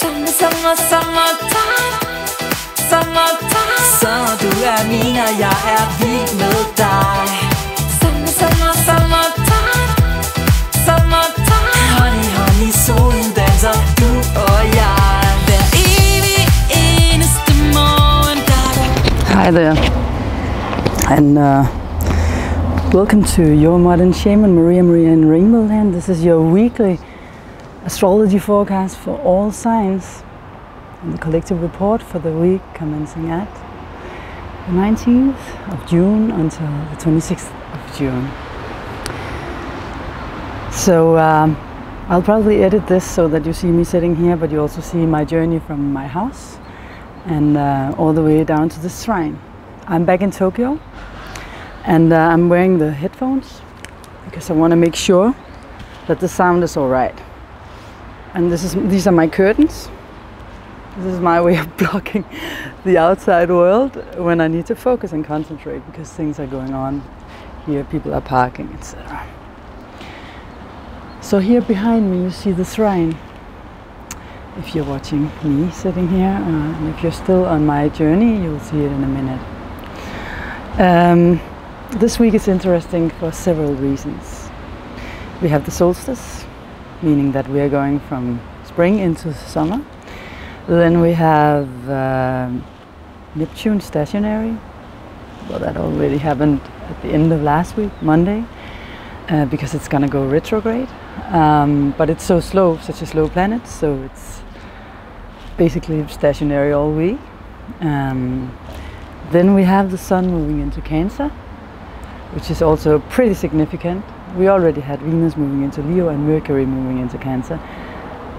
Summertime, så du min, og jeg vild med dig. Summertime, honey, solen danser, du og jeg. Hver evig eneste morgen, Hi there, and welcome to your modern shaman, Maria in Rainbow Land. This is your weekly astrology forecast for all signs, and the collective report for the week commencing at the 19th of June until the 26th of June. So I'll probably edit this so that you see me sitting here, but you also see my journey from my house and all the way down to the shrine. I'm back in Tokyo, and I'm wearing the headphones because I want to make sure that the sound is all right. And these are my curtains. This is my way of blocking the outside world when I need to focus and concentrate because things are going on here, people are parking, etc. So here behind me you see the shrine. If you're watching me sitting here, and if you're still on my journey, you'll see it in a minute. This week is interesting for several reasons. We have the solstice, meaning that we are going from spring into summer. Then we have Neptune stationary. Well, that already happened at the end of last week, Monday, because it's gonna go retrograde. But it's so slow, such a slow planet, so it's basically stationary all week. Then we have the sun moving into Cancer, which is also pretty significant. We already had Venus moving into Leo and Mercury moving into Cancer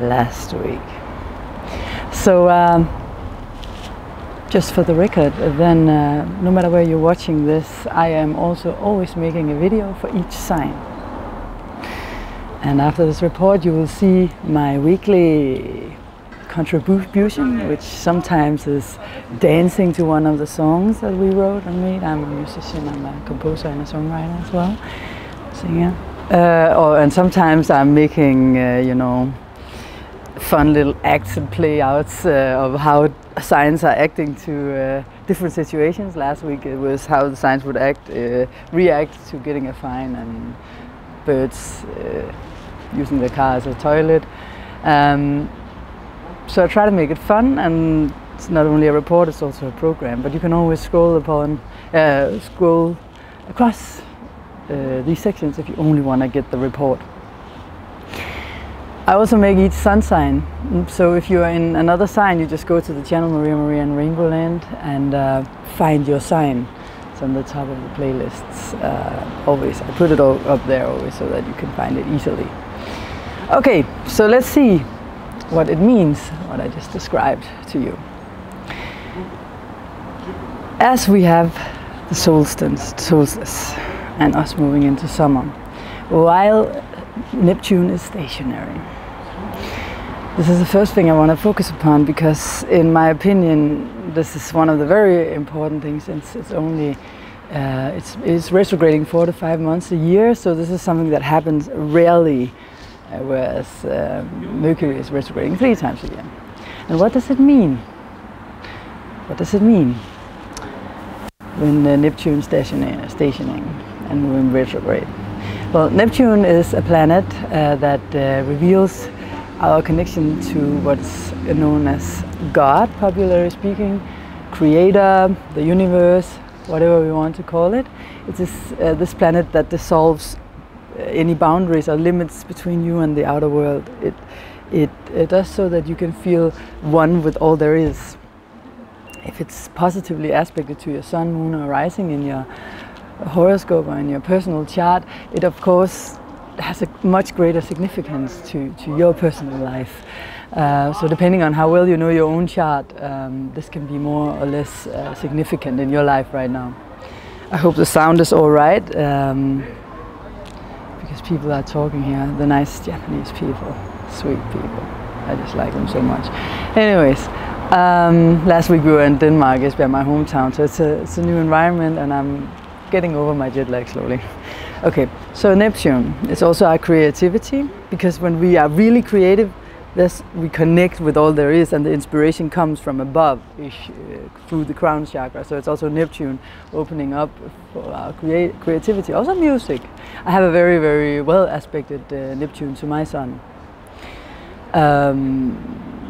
last week. So just for the record, then no matter where you're watching this, I am also always making a video for each sign. And after this report you will see my weekly contribution, which sometimes is dancing to one of the songs that we wrote and made. I'm a musician, I'm a composer and a songwriter as well. Singer. And sometimes I'm making, you know, fun little acts and play-outs of how signs are acting to different situations. Last week it was how the signs would react to getting a fine, and birds using the car as a toilet. So I try to make it fun, and it's not only a report, it's also a program. But you can always scroll across these sections if you only want to get the report. I also make each sun sign. So if you're in another sign, you just go to the channel Maria in Rainbow Land and find your sign. It's on the top of the playlists. Always, I put it all up there always so that you can find it easily. Okay, so let's see what it means, what I just described to you. As we have the solstice and us moving into summer, while Neptune is stationary. This is the first thing I want to focus upon because, in my opinion, this is one of the very important things, since it's only it's retrograding 4 to 5 months a year, so this is something that happens rarely, whereas Mercury is retrograding 3 times a year. And what does it mean? What does it mean when Neptune is stationing and moving retrograde? Well, Neptune is a planet that reveals our connection to what's known as God, popularly speaking, Creator, the universe, whatever we want to call it. It's this planet that dissolves any boundaries or limits between you and the outer world. It does so that you can feel one with all there is. If it's positively aspected to your sun, moon, or rising in your horoscope or in your personal chart, it of course has a much greater significance to your personal life. So depending on how well you know your own chart, this can be more or less significant in your life right now. I hope the sound is all right, because people are talking here, the nice Japanese people, sweet people. I just like them so much. Anyways, last week we were in Denmark, it's been my hometown, so it's a new environment, and I'm getting over my jet lag slowly. Okay, so Neptune is also our creativity, because when we are really creative, we connect with all there is, and the inspiration comes from above, through the crown chakra. So it's also Neptune opening up for our creativity, also music. I have a very, very well aspected Neptune to my sun.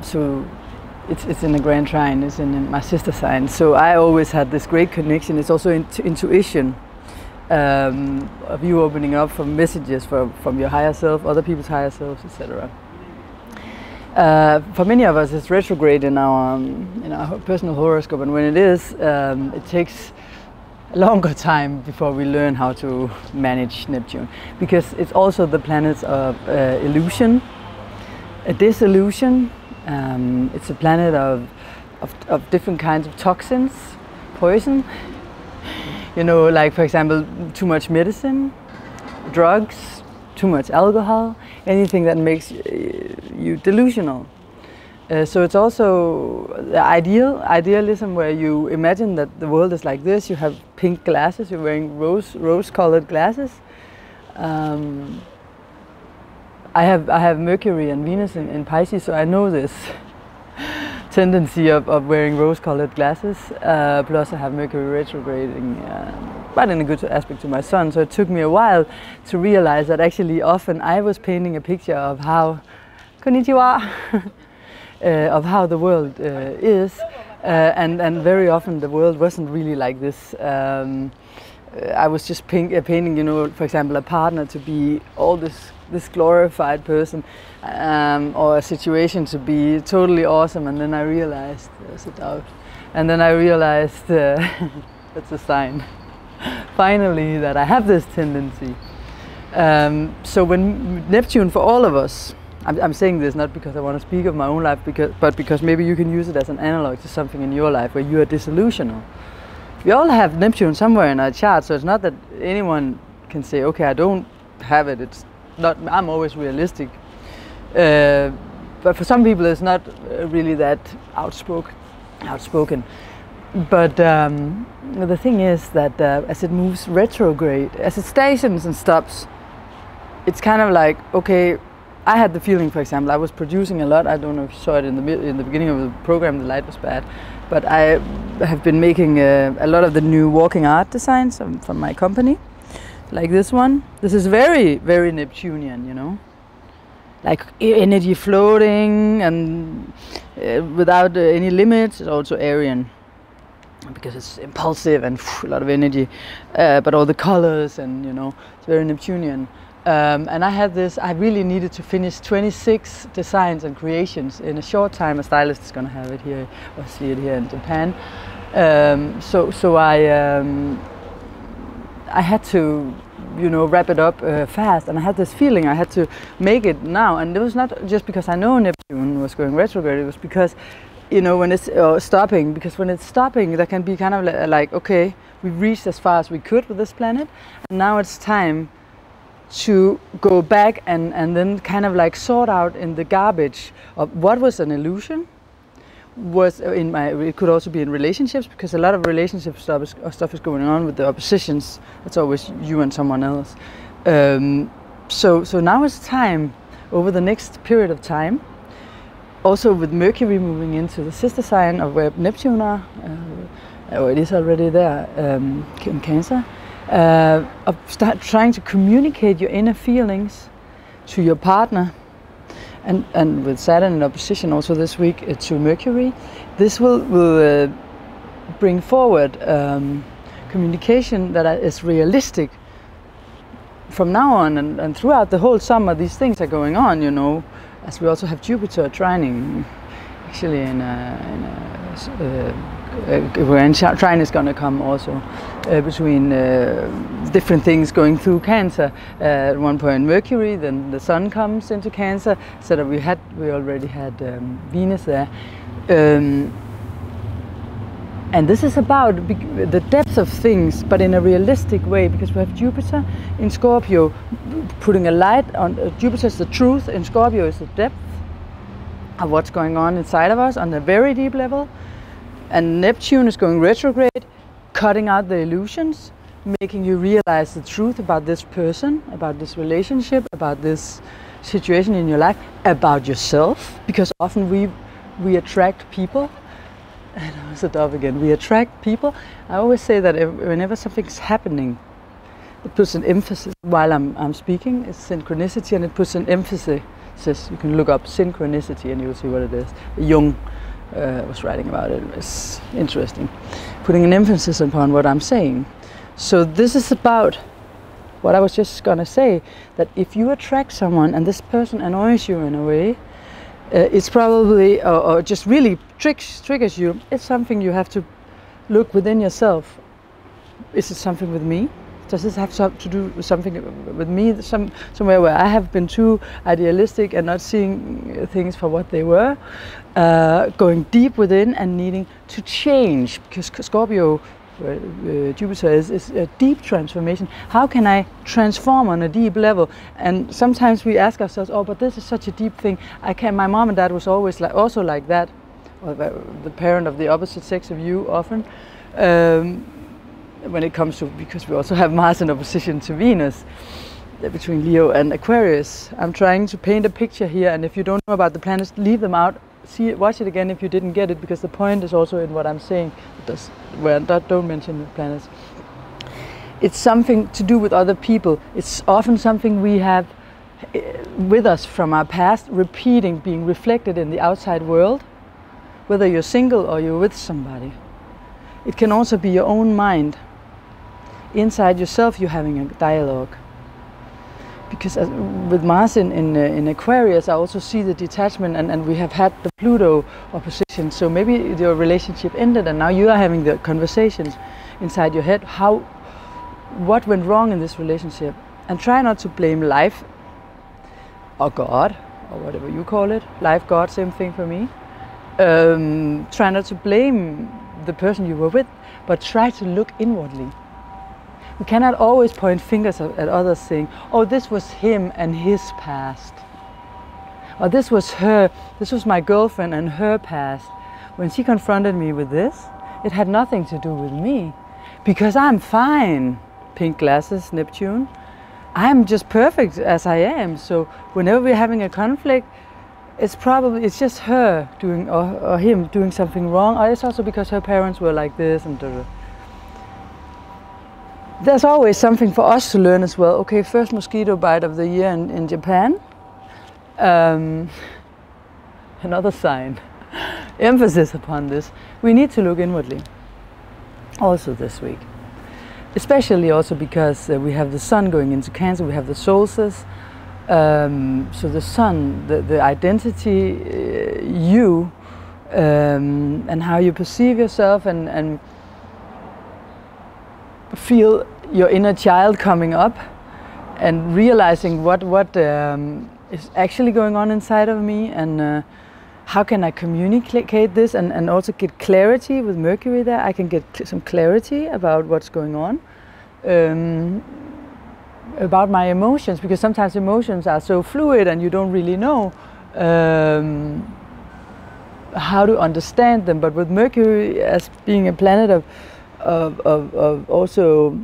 So it's in a grand trine, it's in my sister sign. So I always had this great connection. It's also intuition of you opening up for messages from your higher self, other people's higher selves, etc. For many of us, it's retrograde in our personal horoscope, and when it is, it takes a longer time before we learn how to manage Neptune, because it's also the planet of illusion, a disillusion. It's a planet of different kinds of toxins, poison. You know, like for example, too much medicine, drugs, too much alcohol, anything that makes you delusional. So it's also the idealism, where you imagine that the world is like this. You have pink glasses, you're wearing rose-colored glasses. I have Mercury and Venus in Pisces, so I know this tendency of wearing rose-colored glasses. Plus I have Mercury retrograding, but in a good aspect to my sun. So it took me a while to realize that actually often I was painting a picture of how, konnichiwa, of how the world is, and very often the world wasn't really like this. I was just painting, you know, for example, a partner to be all this glorified person, or a situation to be totally awesome, and then I realized, sit out, and then I realized that's a sign, finally, that I have this tendency. So when Neptune, for all of us, I'm saying this not because I want to speak of my own life, but because maybe you can use it as an analog to something in your life where you are disillusional. We all have Neptune somewhere in our chart, so it's not that anyone can say, okay, I don't have it. It's not. I'm always realistic. But for some people, it's not really that outspoken. But the thing is that as it moves retrograde, as it stations and stops, it's kind of like, okay, I had the feeling, for example, I was producing a lot. I don't know if you saw it in the beginning of the program, the light was bad. But I have been making a lot of the new walking art designs from my company, like this one. This is very, very Neptunian, you know, like energy floating and without any limits. It's also Aryan, because it's impulsive and a lot of energy, but all the colors, and you know, it's very Neptunian. And I had this, I really needed to finish 26 designs and creations in a short time. A stylist is going to have it here, or see it here in Japan. So I had to, you know, wrap it up fast, and I had this feeling I had to make it now. And it was not just because I know Neptune was going retrograde, it was because, you know, when it's stopping, because when it's stopping, that can be kind of like, okay, we've reached as far as we could with this planet, and now it's time to go back and then kind of like sort out in the garbage of what was an illusion, was it could also be in relationships, because a lot of relationship stuff is going on with the oppositions. It's always you and someone else. So now it's time, over the next period of time, also with Mercury moving into the sister sign of where Neptune are, or it is already there, in Cancer. Of start trying to communicate your inner feelings to your partner, and with Saturn in opposition also this week to Mercury, this will bring forward communication that is realistic from now on and throughout the whole summer. These things are going on, you know, as we also have Jupiter trining, actually in when trine is going to come also between different things going through Cancer. At one point Mercury, then the Sun comes into Cancer, so that we already had Venus there, and this is about the depth of things, but in a realistic way, because we have Jupiter in Scorpio putting a light on. Jupiter is the truth, and Scorpio is the depth of what's going on inside of us on a very deep level. And Neptune is going retrograde, cutting out the illusions, making you realize the truth about this person, about this relationship, about this situation in your life about yourself, because often we attract people. And there's a dove again. We attract people. I always say that whenever something's happening, it puts an emphasis while I'm speaking. It's synchronicity, and it puts an emphasis. You can look up synchronicity and you'll see what it is. Jung was writing about it. It's interesting. Putting an emphasis upon what I'm saying. So this is about what I was just gonna say, that if you attract someone and this person annoys you in a way, it's probably, or just really triggers you, it's something you have to look within yourself. Is it something with me? Does this have to do with something with me? Somewhere where I have been too idealistic and not seeing things for what they were, going deep within and needing to change, because Scorpio, Jupiter is a deep transformation. How can I transform on a deep level? And sometimes we ask ourselves, oh, but this is such a deep thing. My mom and dad was always also like that, or the parent of the opposite sex of you often. When it comes to, because we also have Mars in opposition to Venus, between Leo and Aquarius. I'm trying to paint a picture here, and if you don't know about the planets, leave them out. Watch it again if you didn't get it, because the point is also in what I'm saying. Don't mention the planets. It's something to do with other people. It's often something we have with us from our past, repeating, being reflected in the outside world, whether you're single or you're with somebody. It can also be your own mind. Inside yourself you're having a dialogue. Because with Mars in Aquarius, I also see the detachment, and we have had the Pluto opposition. So maybe your relationship ended and now you are having the conversations inside your head. What went wrong in this relationship? And try not to blame life or God, or whatever you call it. Life, God, same thing for me. Try not to blame the person you were with, but try to look inwardly. We cannot always point fingers at others saying, oh, this was him and his past. Or this was her, this was my girlfriend and her past. When she confronted me with this, it had nothing to do with me. Because I'm fine. Pink glasses, Neptune. I'm just perfect as I am. So whenever we're having a conflict, it's just her doing, or him doing something wrong. Or it's also because her parents were like this and There's always something for us to learn as well. Okay, first mosquito bite of the year in Japan. Another sign. Emphasis upon this. We need to look inwardly. Also this week. Especially also because we have the sun going into Cancer. We have the solstice. So the sun, the identity, you, and how you perceive yourself and feel your inner child coming up and realizing what is actually going on inside of me, and how can I communicate this and also get clarity with Mercury there. I can get some clarity about what's going on, about my emotions, because sometimes emotions are so fluid and you don't really know how to understand them. But with Mercury as being a planet of also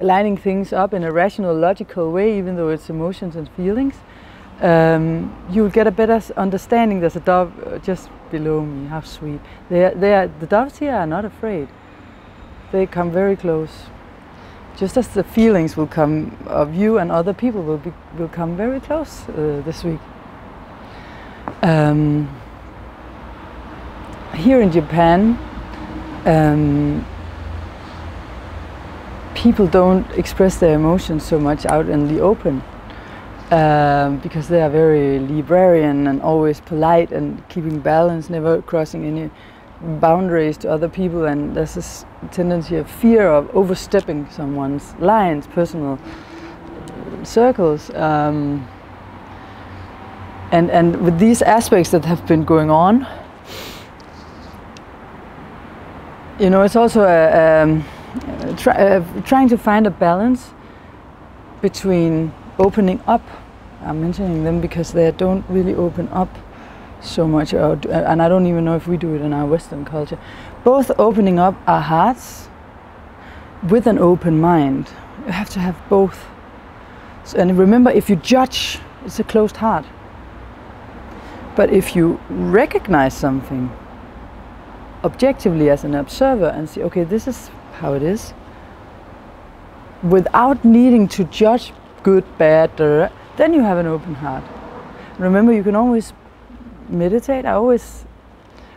lining things up in a rational, logical way, even though it's emotions and feelings, you'll get a better understanding. There's a dove just below me. How sweet! The doves here are not afraid. They come very close. Just as the feelings will come of you and other people will come very close this week. Here in Japan, people don't express their emotions so much out in the open, because they are very librarian and always polite and keeping balance, never crossing any boundaries to other people, and there's this tendency of fear of overstepping someone's lines, personal circles, and with these aspects that have been going on, you know, it's also trying to find a balance between opening up. I'm mentioning them because they don't really open up so much, and I don't even know if we do it in our Western culture. Both opening up our hearts with an open mind. You have to have both. So, and remember, if you judge It's a closed heart. But if you recognize something objectively as an observer and see, okay, this is how it is, without needing to judge good, bad, then you have an open heart. Remember, you can always meditate. I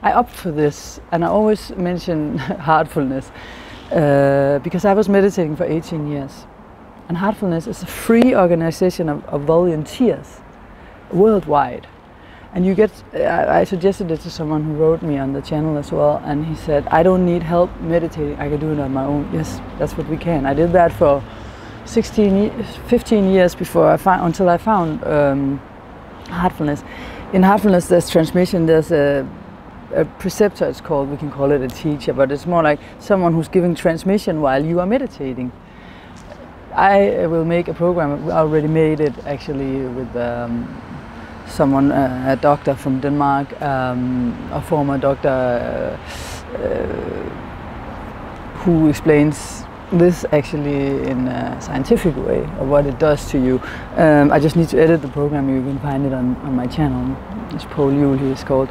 opt for this, and I always mention heartfulness because I was meditating for 18 years. And Heartfulness is a free organization of volunteers worldwide. And you get, I suggested it to someone who wrote me on the channel as well, and he said, I don't need help meditating, I can do it on my own. Yes, that's what we can. I did that for 15 years before until I found Heartfulness. In Heartfulness there's transmission, there's a preceptor, it's called, we can call it a teacher, but it's more like someone who's giving transmission while you are meditating. I will make a program, I already made it actually with someone, a doctor from Denmark, a former doctor who explains this actually in a scientific way of what it does to you. I just need to edit the program, you can find it on my channel. It's Paul Yule, he is called.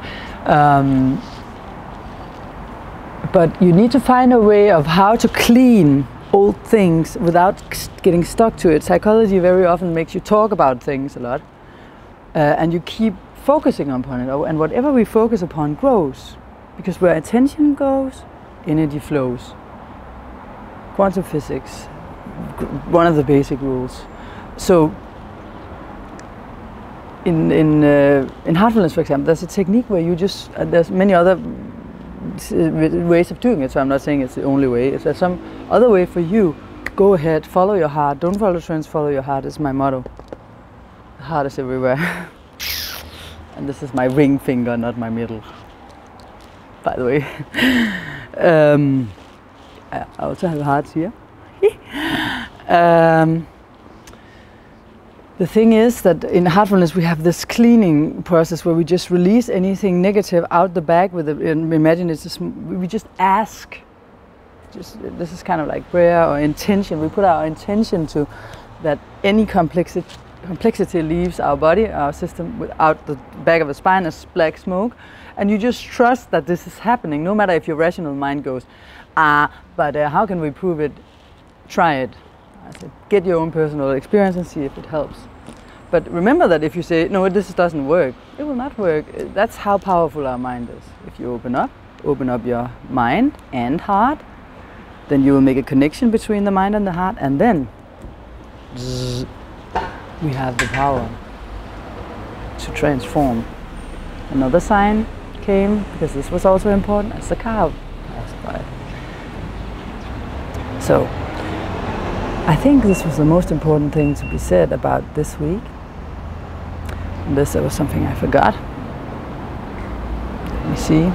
But you need to find a way of how to clean old things without getting stuck to it. Psychology very often makes you talk about things a lot, and you keep focusing upon it, and whatever we focus upon grows, because where attention goes, energy flows. Quantum physics, one of the basic rules. So in Heartfulness, for example, there's a technique where you just, there's many other ways of doing it, so I'm not saying it's the only way. If there's some other way for you, go ahead, follow your heart. Don't follow trends, follow your heart is my motto. The heart is everywhere. And this is my ring finger, not my middle, by the way. I also have hearts here. The thing is that in Heartfulness we have this cleaning process where we just release anything negative out the bag with it, and imagine it's just, we just ask. This is kind of like prayer or intention. We put our intention to that any complexity leaves our body, our system, without the back of the spine as black smoke, and you just trust that this is happening, no matter if your rational mind goes, but how can we prove it? Try it. I said, get your own personal experience and see if it helps. But remember that if you say, no, this doesn't work, it will not work. That's how powerful our mind is. If you open up your mind and heart, then you will make a connection between the mind and the heart, and then zzz, we have the power to transform. Another sign came, because this was also important, as the cow passed by. So, I think this was the most important thing to be said about this week. Unless there was something I forgot. Let me see.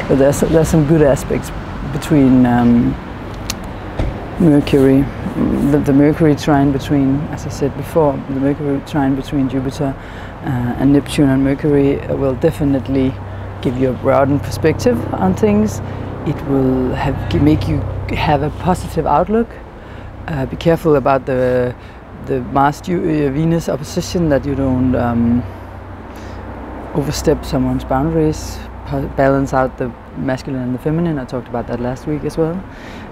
But there's some good aspects between Mercury, the Mercury trine between, as I said before, the Mercury trine between Jupiter and Neptune and Mercury will definitely give you a broadened perspective on things. It will make you have a positive outlook. Be careful about the Mars-Venus opposition, that you don't overstep someone's boundaries, balance out the masculine and the feminine. I talked about that last week as well,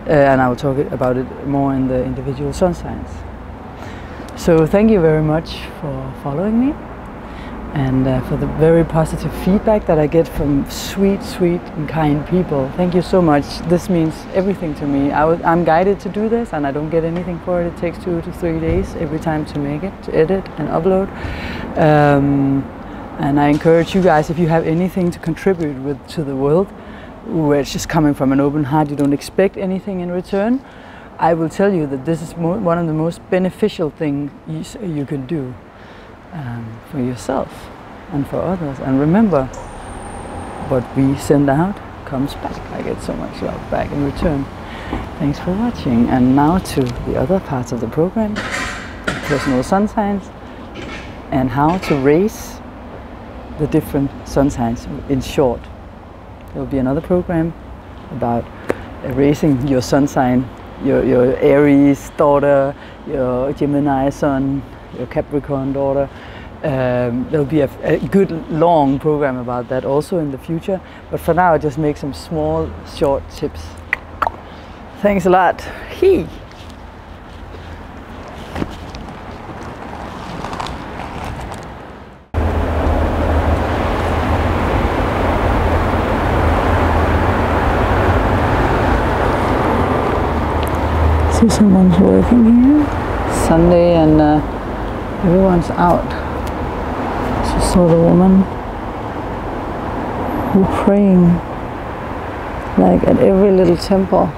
and I will talk about it more in the individual sun signs. So thank you very much for following me, and for the very positive feedback that I get from sweet and kind people. Thank you so much. This means everything to me. I'm guided to do this, and I don't get anything for it. It takes 2 to 3 days every time to make it, to edit and upload. And I encourage you guys, if you have anything to contribute to the world, where it's just coming from an open heart, you don't expect anything in return, I will tell you that this is one of the most beneficial things you can do. For yourself and for others. And remember, what we send out comes back. I get so much love back in return. Thanks for watching. And now to the other parts of the program, personal sun signs, and how to raise the different sun signs in short. There will be another program about raising your sun sign, your Aries daughter, your Gemini sun, your Capricorn daughter. There'll be a good long program about that also in the future, but for now I just make some small short tips. Thanks a lot. He. See, someone's working here. Sunday and everyone's out. Just saw the woman who praying like at every little temple.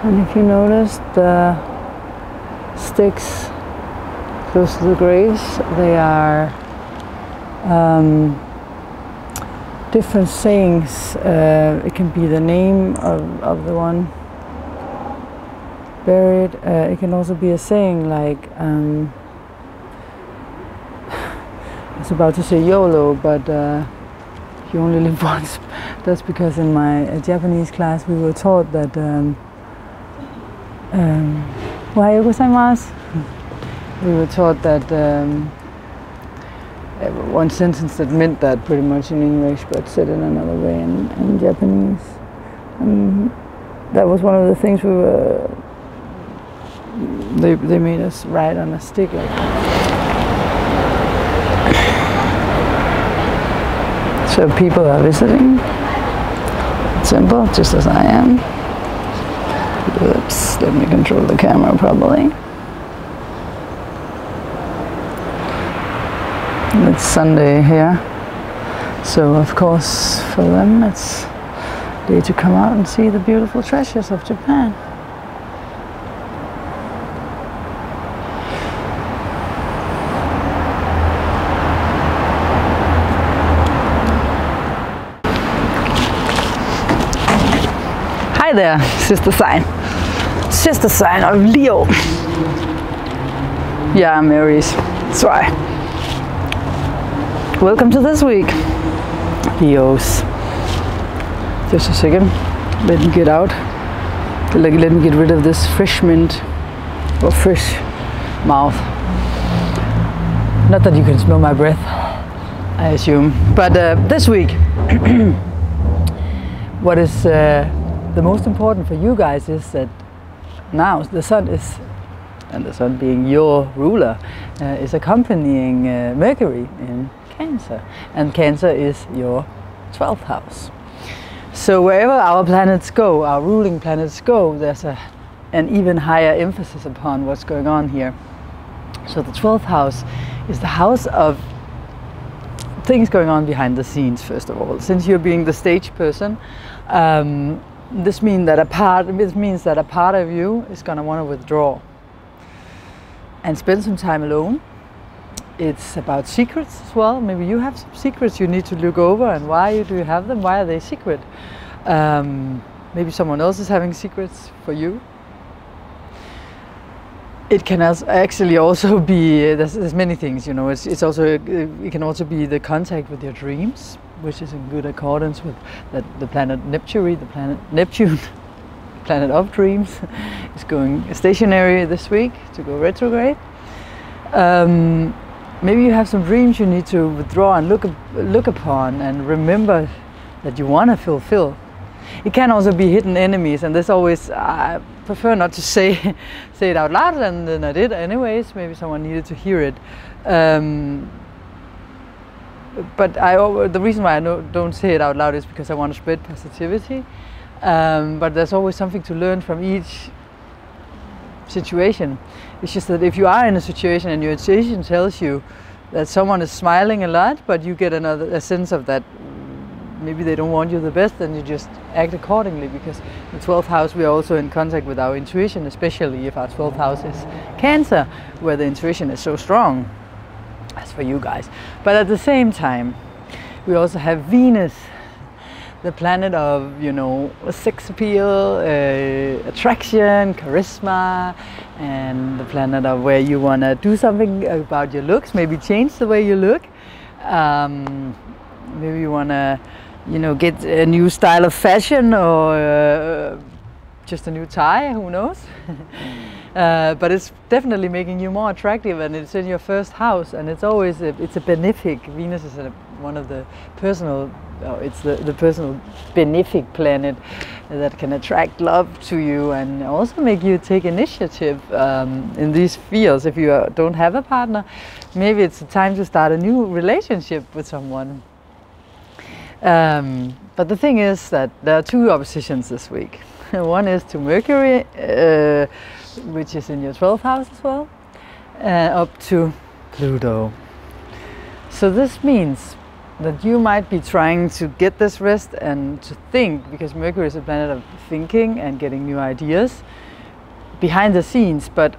And if you notice the sticks close to the graves, they are different sayings. It can be the name of the one buried. It can also be a saying like, I was about to say YOLO, but you only live once. That's because in my Japanese class we were taught that Ohayou gozaimasu. We were taught that one sentence that meant that pretty much in English, but said in another way in Japanese. That was one of the things we were. They made us ride on a stick like that. So people are visiting. Simple, just as I am. Oops, let me control the camera properly. It's Sunday here, so of course for them it's a day to come out and see the beautiful treasures of Japan. Hi there, sister sign. Sister sign of Leo. Yeah, I'm Aries. That's why. Welcome to this week, Leos. Just a second. Let me get out. Let me get rid of this fresh mint or fresh mouth. Not that you can smell my breath, I assume. But this week, what is the most important for you guys is that now the sun is, and the sun being your ruler, is accompanying Mercury in Cancer, and Cancer is your 12th house. So wherever our planets go, our ruling planets go, there's an even higher emphasis upon what's going on here. So the 12th house is the house of things going on behind the scenes, first of all. Since you're being the stage person, this means that a part of you is going to want to withdraw and spend some time alone. It's about secrets as well. Maybe you have some secrets you need to look over, and why do you have them? Why are they secret? Maybe someone else is having secrets for you. It can actually also be, there's many things, you know. It can also be the contact with your dreams, which is in good accordance with the planet Neptune, planet of dreams, is going stationary this week to go retrograde. Maybe you have some dreams you need to withdraw and look upon and remember that you want to fulfill. It can also be hidden enemies, and this always, I prefer not to say it out loud, and then I did anyways. Maybe someone needed to hear it. But the reason why I don't say it out loud is because I want to spread positivity. But there's always something to learn from each situation. It's just that if you are in a situation and your intuition tells you that someone is smiling a lot, but you get a sense of that maybe they don't want you the best, then you just act accordingly, because the 12th house, we are also in contact with our intuition, especially if our 12th house is Cancer, where the intuition is so strong, as for you guys. But at the same time, we also have Venus, the planet of, you know, sex appeal, attraction, charisma, and the planet of where you want to do something about your looks, maybe change the way you look. Maybe you want to, you know, get a new style of fashion, or just a new tie, who knows. but it's definitely making you more attractive, and it's in your first house, and it's always it's a benefic. Venus is one of the personal, it's the personal benefic planet that can attract love to you and also make you take initiative in these fields. If you don't have a partner, maybe it's time to start a new relationship with someone. But the thing is that there are two oppositions this week. One is to Mercury, which is in your 12th house as well, up to Pluto. So this means that you might be trying to get this rest and to think, because Mercury is a planet of thinking and getting new ideas behind the scenes, but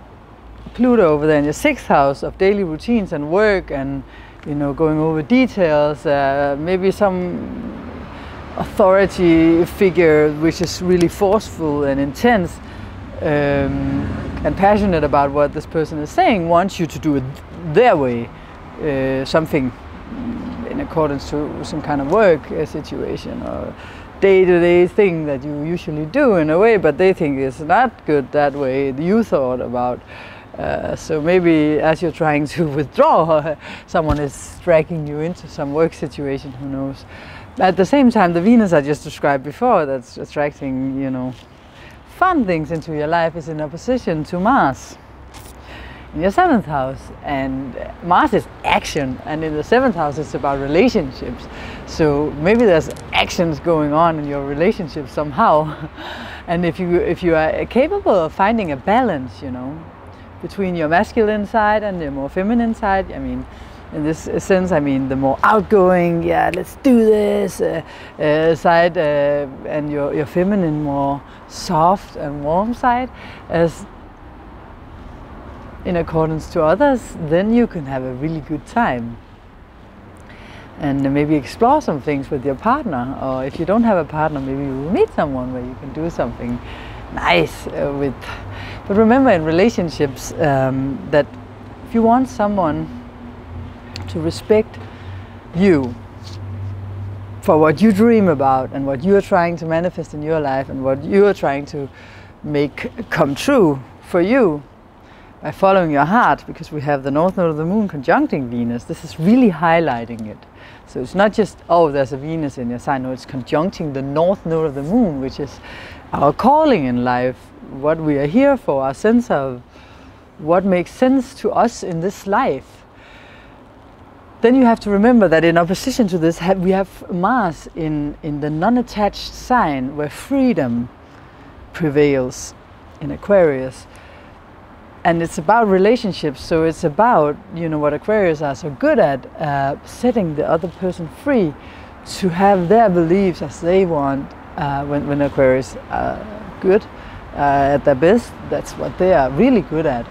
Pluto over there in your 6th house of daily routines and work and, you know, going over details, maybe some authority figure which is really forceful and intense and passionate about what this person is saying, wants you to do it their way, something in accordance to some kind of work situation or day-to-day thing that you usually do in a way, but they think it's not good that way you thought about. So maybe as you're trying to withdraw, someone is dragging you into some work situation, who knows. At the same time, the Venus I just described before, that's attracting, you know, fun things into your life, is in opposition to Mars in your 7th house, and Mars is action, and in the 7th house it's about relationships. So maybe there's actions going on in your relationship somehow, and if you are capable of finding a balance, you know, between your masculine side and your more feminine side, I mean, in this sense, I mean the more outgoing, yeah, let's do this side, and your feminine, more soft and warm side, as in accordance to others, then you can have a really good time. And maybe explore some things with your partner, or if you don't have a partner, maybe you will meet someone where you can do something nice with. But remember, in relationships, that if you want someone to respect you for what you dream about and what you are trying to manifest in your life and what you are trying to make come true for you by following your heart, because we have the North Node of the Moon conjuncting Venus, this is really highlighting it. So it's not just, oh, there's a Venus in your sign, no, it's conjuncting the North Node of the Moon, which is our calling in life, what we are here for, our sense of what makes sense to us in this life. Then you have to remember that in opposition to this, we have Mars in the non-attached sign where freedom prevails in Aquarius. And it's about relationships, so it's about, you know, what Aquarius are so good at, setting the other person free to have their beliefs as they want. When Aquarius are good at their best, that's what they are really good at.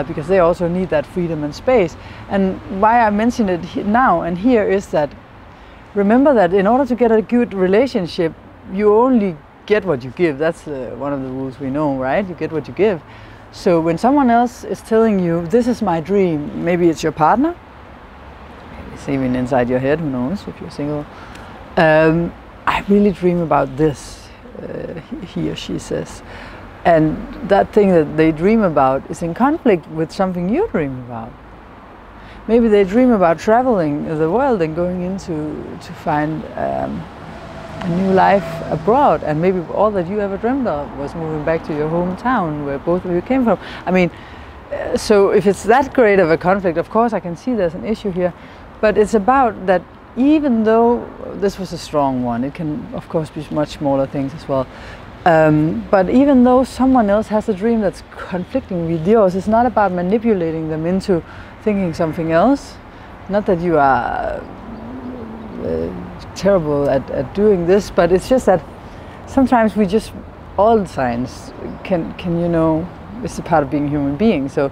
Because they also need that freedom and space. And why I mention it now and here is that, remember that in order to get a good relationship, you only get what you give. That's one of the rules we know, right? You get what you give. So when someone else is telling you, this is my dream, maybe it's your partner, maybe it's even inside your head, who knows, if you're single. I really dream about this, he or she says. And that thing that they dream about is in conflict with something you dream about. Maybe they dream about traveling the world and going to find a new life abroad, and maybe all that you ever dreamed of was moving back to your hometown where both of you came from. I mean, so if it's that great of a conflict, of course I can see there's an issue here, but it's about that even though this was a strong one, it can of course be much smaller things as well. But even though someone else has a dream that's conflicting with yours, it's not about manipulating them into thinking something else. Not that you are terrible at doing this, but it's just that sometimes we just, all signs can you know, it's a part of being a human being. So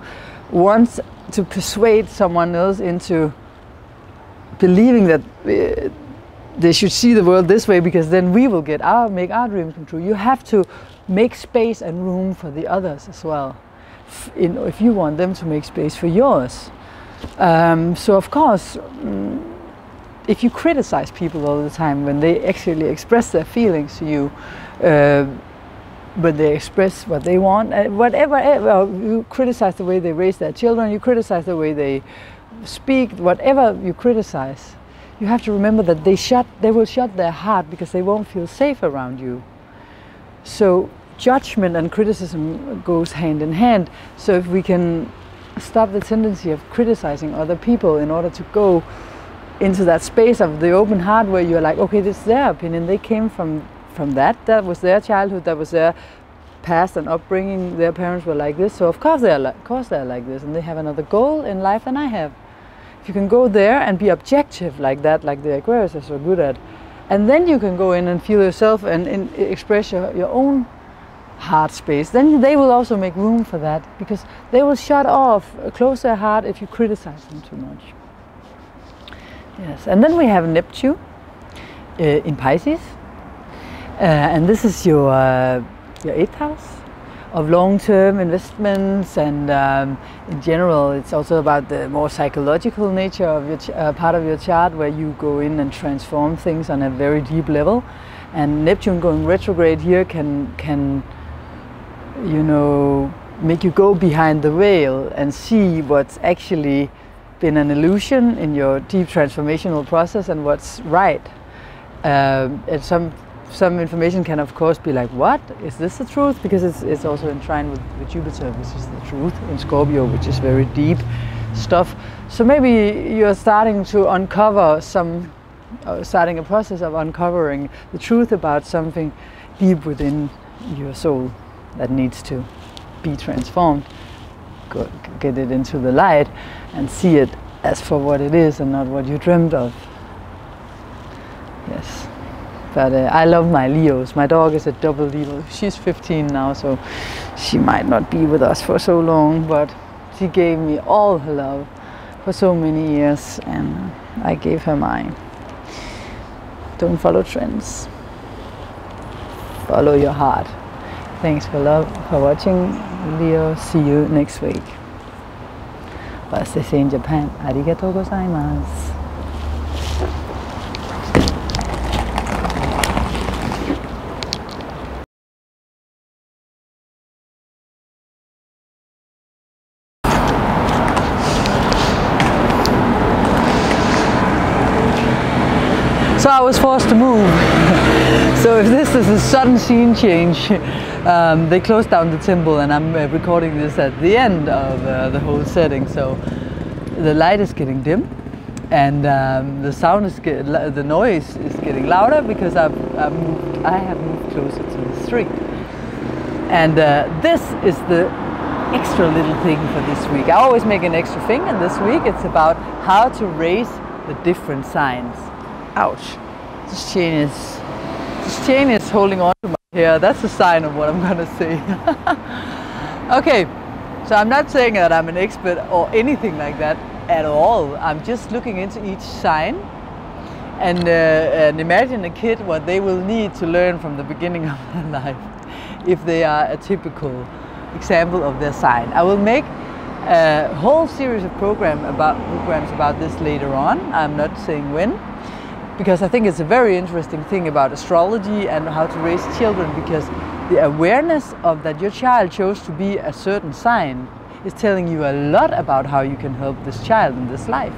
once to persuade someone else into believing that they should see the world this way, because then we will make our dreams come true. You have to make space and room for the others as well, if you want them to make space for yours. So of course, if you criticize people all the time when they actually express their feelings to you, but they express what they want. Whatever, you criticize the way they raise their children, you criticize the way they speak, whatever you criticize, you have to remember that they will shut their heart because they won't feel safe around you. So judgment and criticism goes hand in hand. So if we can stop the tendency of criticizing other people in order to go into that space of the open heart where you're like, okay, this is their opinion, they came from that was their childhood, that was their past and upbringing, their parents were like this, so of course they're like this, and they have another goal in life than I have. If you can go there and be objective like that, like the Aquarius are so good at, and then you can go in and feel yourself and express your own heart space, then they will also make room for that, because they will shut off, close their heart if you criticize them too much. Yes, and then we have Neptune in Pisces, and this is your 8th house of long-term investments, and in general it's also about the more psychological nature of your part of your chart, where you go in and transform things on a very deep level. And Neptune going retrograde here can you know, make you go behind the veil and see what's actually been an illusion in your deep transformational process and what's right. And some information can of course be like, what? Is this the truth? Because it's also enshrined with Jupiter, which is the truth, in Scorpio, which is very deep stuff. So maybe you're starting to uncover starting a process of uncovering the truth about something deep within your soul that needs to be transformed. Get it into the light and see it as for what it is and not what you dreamed of. Yes. But I love my Leos. My dog is a double Leo. She's 15 now, so she might not be with us for so long, but she gave me all her love for so many years, and I gave her mine. Don't follow trends. Follow your heart. Thanks for watching, Leo. See you next week. Or as they say in Japan, arigatou gozaimasu. So I was forced to move. So if this is a sudden scene change, they closed down the temple, and I'm recording this at the end of the whole setting. So the light is getting dim, and the sound is the noise is getting louder because I have moved closer to the street. And this is the extra little thing for this week. I always make an extra thing, and this week it's about how to raise the different signs. Ouch. This chain is holding on to my hair. That's a sign of what I'm gonna say. Okay, so I'm not saying that I'm an expert or anything like that at all. I'm just looking into each sign and imagine a kid what they will need to learn from the beginning of their life if they are a typical example of their sign. I will make a whole series of programs about this later on. I'm not saying when, because I think it's a very interesting thing about astrology and how to raise children, because the awareness of that your child chose to be a certain sign is telling you a lot about how you can help this child in this life.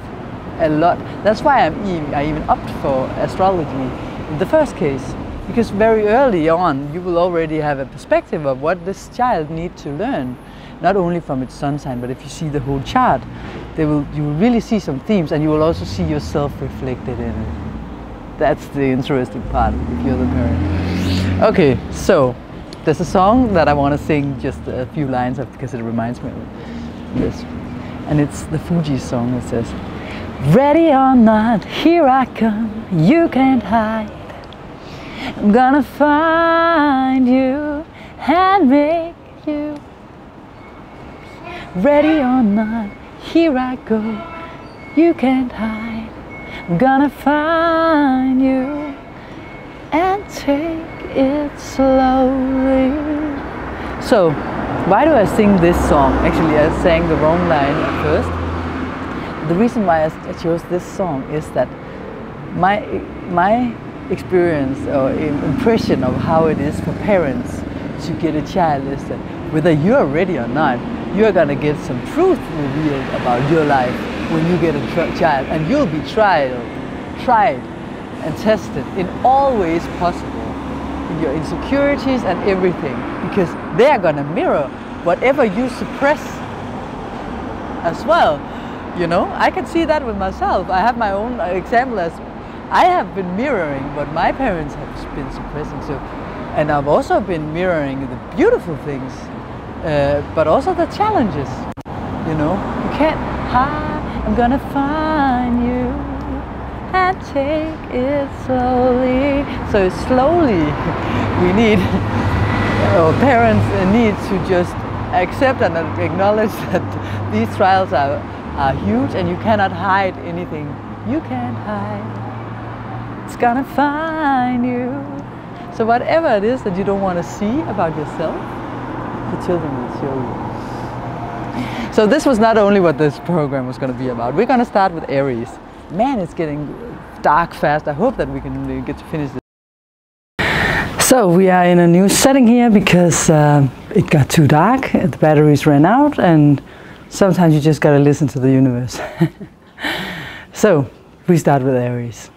A lot. That's why I even opted for astrology in the first case, because very early on you will already have a perspective of what this child needs to learn, not only from its sun sign, but if you see the whole chart, you will really see some themes, and you will also see yourself reflected in it. That's the interesting part if you're the parent. Okay, so there's a song that I want to sing just a few lines of because it reminds me of this. And it's the Fuji song that says, "Ready or not, here I come, you can't hide. I'm gonna find you and make you. Ready or not, here I go, you can't hide. I'm gonna find you and take it slowly." So, why do I sing this song? Actually, I sang the wrong line at first. The reason why I chose this song is that my experience or impression of how it is for parents to get a child is that whether you're ready or not, you're gonna get some truth revealed about your life when you get a child, and you'll be tried and tested in all ways possible, in your insecurities and everything, because they're gonna mirror whatever you suppress as well. You know, I can see that with myself. I have my own example as I have been mirroring what my parents have been suppressing. So, and I've also been mirroring the beautiful things, but also the challenges. You know, you can't hide. I'm gonna find you and take it slowly. So slowly, we need, our parents need to just accept and acknowledge that these trials are huge, and you cannot hide anything. You can't hide. It's gonna find you. So whatever it is that you don't want to see about yourself, the children will show you. So this was not only what this program was going to be about. We're going to start with Aries. Man, it's getting dark fast. I hope that we can get to finish this. So we are in a new setting here because it got too dark, the batteries ran out, and sometimes you just got to listen to the universe. So we start with Aries.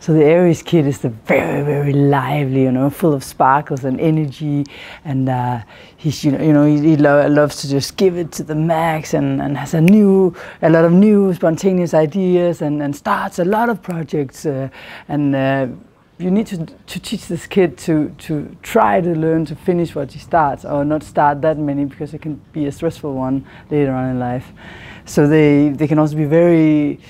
So the Aries kid is the very, very lively, you know, full of sparkles and energy, and he's, he loves to just give it to the max, and has a lot of new spontaneous ideas, and starts a lot of projects, and you need to teach this kid to try to learn to finish what he starts, or not start that many, because it can be a stressful one later on in life. So they can also be very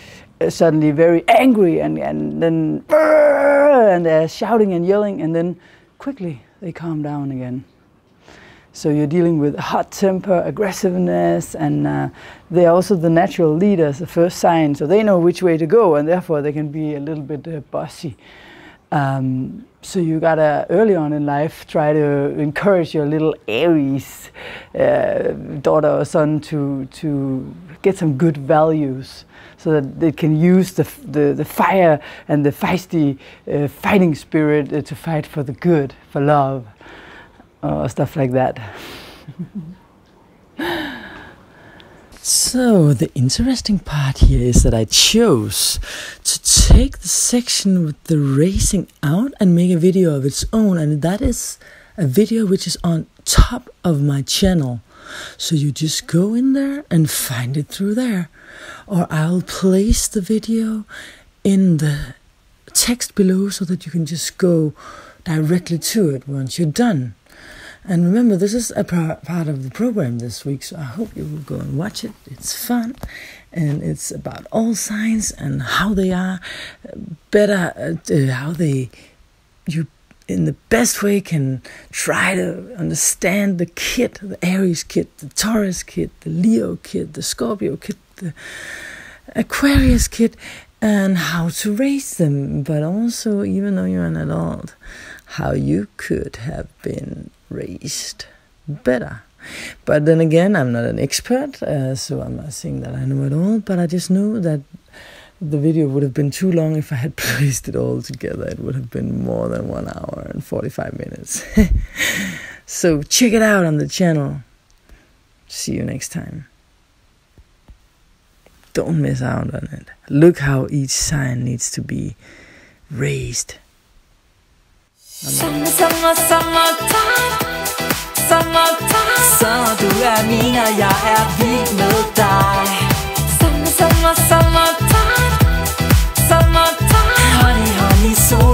suddenly very angry, and then and they're shouting and yelling, and then quickly they calm down again. So you're dealing with hot temper, aggressiveness, and they're also the natural leaders, the first sign, so they know which way to go, and therefore they can be a little bit bossy. So you gotta, early on in life, try to encourage your little Aries daughter or son to get some good values, so that they can use the fire and the feisty fighting spirit to fight for the good, for love, or stuff like that. So the interesting part here is that I chose to take the section with the racing out and make a video of its own, and that is a video which is on top of my channel. So you just go in there and find it through there, or I'll place the video in the text below so that you can just go directly to it once you're done. And remember, this is a part of the program this week, so I hope you will go and watch it. It's fun, and it's about all signs and how they are better, how you in the best way can try to understand the kid, the Aries kid, the Taurus kid, the Leo kid, the Scorpio kid, the Aquarius kid, and how to raise them. But also, even though you're an adult, how you could have been raised better. But then again, I'm not an expert, so I'm not saying that I know it all, but I just know that the video would have been too long if I had placed it all together. It would have been more than 1 hour and 45 minutes. So check it out on the channel. See you next time. Don't miss out on it. Look how each sign needs to be raised. Summertime, summertime. Så du mina, jag vild med dig. Summertime, summertime. Honey, honey, så